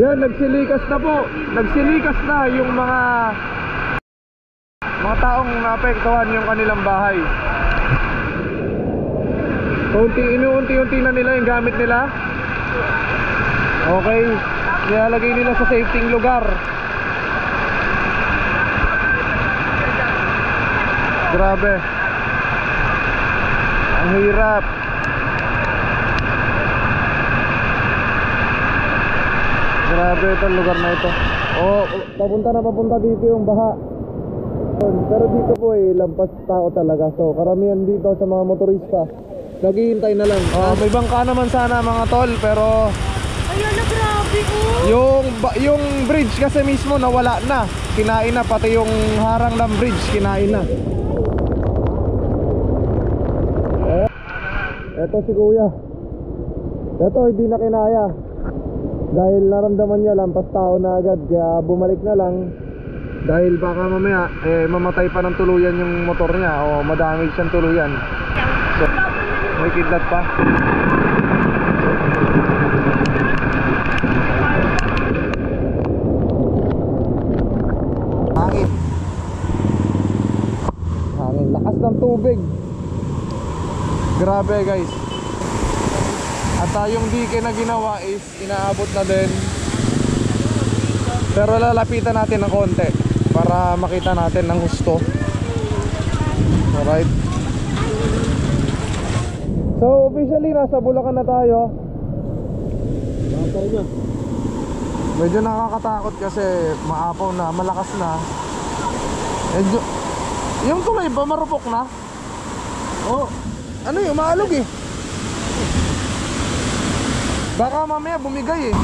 Yan, nagsilikas na po. Nagsil-likas na yung mga taong naapektuhan yung kanilang bahay. So, unti-unti na nila yung gamit nila. Okay, nilalagay nila sa safety lugar. Grabe. Ang hirap. Grabe itong lugar na ito. Oh, papunta dito yung baha. Pero dito po lampas tao talaga. So karamihan dito sa mga motorista naghihintay na lang. May bangka naman sana mga tol, pero ayan na, grabe oh. Yung bridge kasi mismo nawala na. Kinain na, pati yung harang ng bridge kinain na. Eto si kuya. Eto hindi na kinaya. Dahil naramdaman niya lampas tao na agad, kaya bumalik na lang. Dahil baka mamaya mamatay pa ng tuluyan yung motor niya o madamage siyang tuluyan. So, may kidlat pa. Hangin, lakas ng tubig. Grabe guys. At yung dike na ginawa is inaabot na din. Pero lalapitan natin ng konti para makita natin ng gusto. Alright. So officially nasa Bulacan na tayo. Medyo nakakatakot kasi maapaw na, malakas na. Medyo, yung tulay ba marupok na? Oh, ano yung maalog eh. Baka mamaya bumigay eh.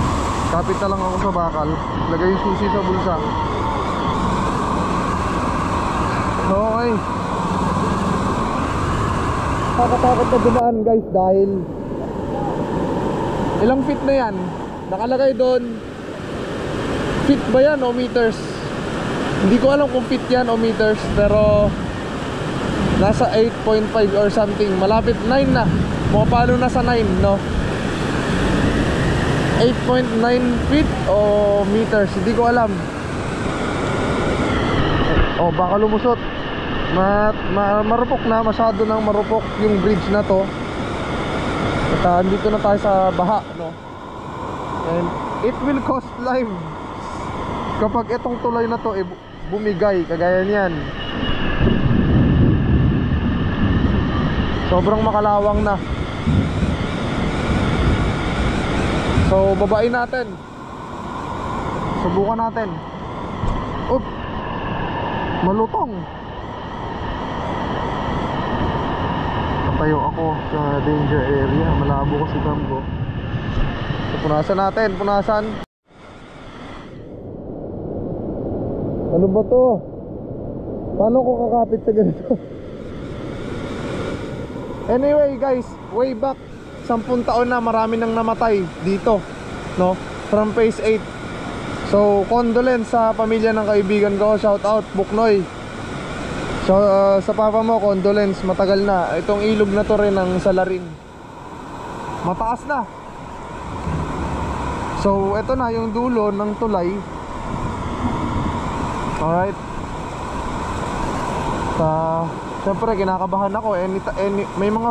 Kapit na lang ako sa bakal. Lagay yung susi sa bulsa. Okay. Nakakatakot na dumaan guys dahil ilang feet na yan? Nakalagay doon. Feet ba yan o meters? Hindi ko alam kung feet yan o meters, pero nasa 8.5 or something. Malapit 9 na. Pumapalo na sa 9, no? 8.9 feet o meters, hindi ko alam. Oh, baka lumusot. Marupok na, masyado nang marupok yung bridge na to. At andito na tayo sa baha, no? And it will cost lives kapag itong tulay na to bumigay, kagaya niyan. Sobrang makalawang na. So babain natin. Subukan natin. Oop. Malutong. Natayo ako sa danger area. Malabo kasi kambo. So punasan natin. Punasan. Ano ba to? Paano ko kakapit sa ganito? Anyway guys, way back 10 taon na marami nang namatay dito, no? From phase 8. So condolence sa pamilya ng kaibigan ko. Shout out Buknoy. So sa papa mo condolence, matagal na. Itong ilog na to rin ng Salarin, mataas na. So ito na yung dulo ng tulay. Alright. Siyempre kinakabahan ako. May mga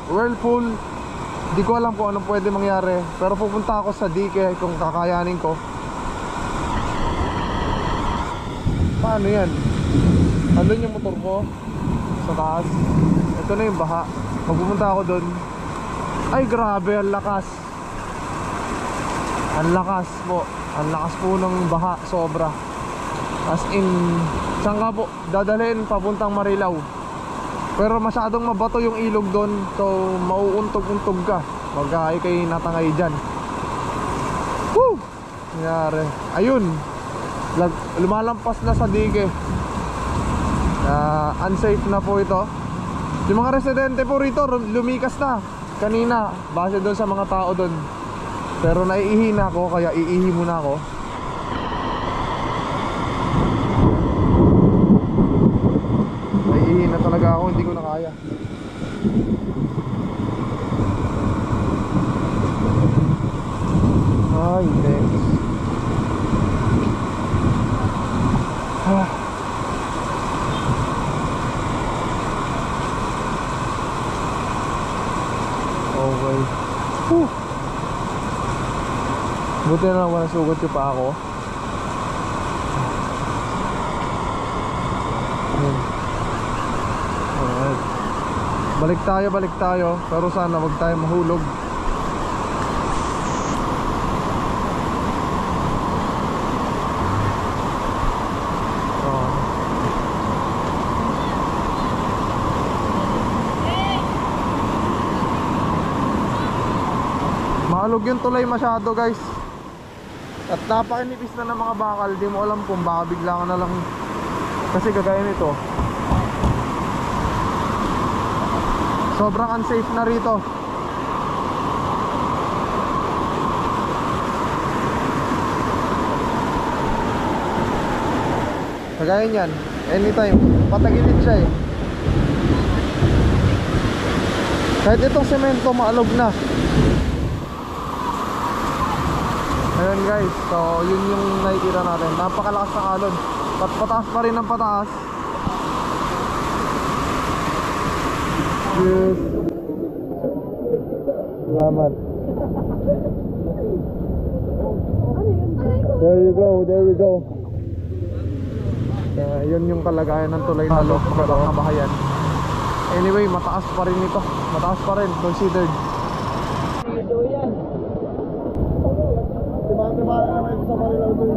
whirlpool. Di ko alam kung anong pwede mangyari, pero pupunta ako sa dike kung kakayanin ko. Paano yan? Andun yung motor ko sa taas. Ito na yung baha. Magpupunta ako dun. Ay grabe, ang lakas. Ang lakas po. Ang lakas po ng baha, sobra. As in, saan ka po dadalhin? Papuntang Marilao. Pero masyadong mabato yung ilog doon, so mauuntog-untog ka pagka ikay natangay dyan. Woo! Nangyari. Ayun, lumalampas na sa dike. Unsafe na po ito. Yung mga residente po rito lumikas na kanina base doon sa mga tao doon. Pero naiihi na ako, kaya iihi muna ako. Naiihi na talaga ako, hindi ko na kaya. Ay, thanks. Okay. Whew. Buti na naman nasugot yung pa ako. Alright. Balik tayo. Pero sana wag tayo mahulog. Maalog yung tulay masyado guys. At napakinipis na ng mga bakal. Di mo alam kung baka bigla ka na lang. Kasi kagaya nito, sobrang unsafe na rito. Kagaya niyan, anytime patagilid siya eh. Kahit itong semento maalog na. Ayun guys, so yun yung nakikita natin. Napakalakas ng alon. Pataas pa rin ang pataas. Yes. Salamat. There you go. Yun yung kalagayan ng tulay na loob ng kabahayan. Anyway, mataas pa rin ito. Mataas pa rin, considered. Diba naman sa Marilaw doon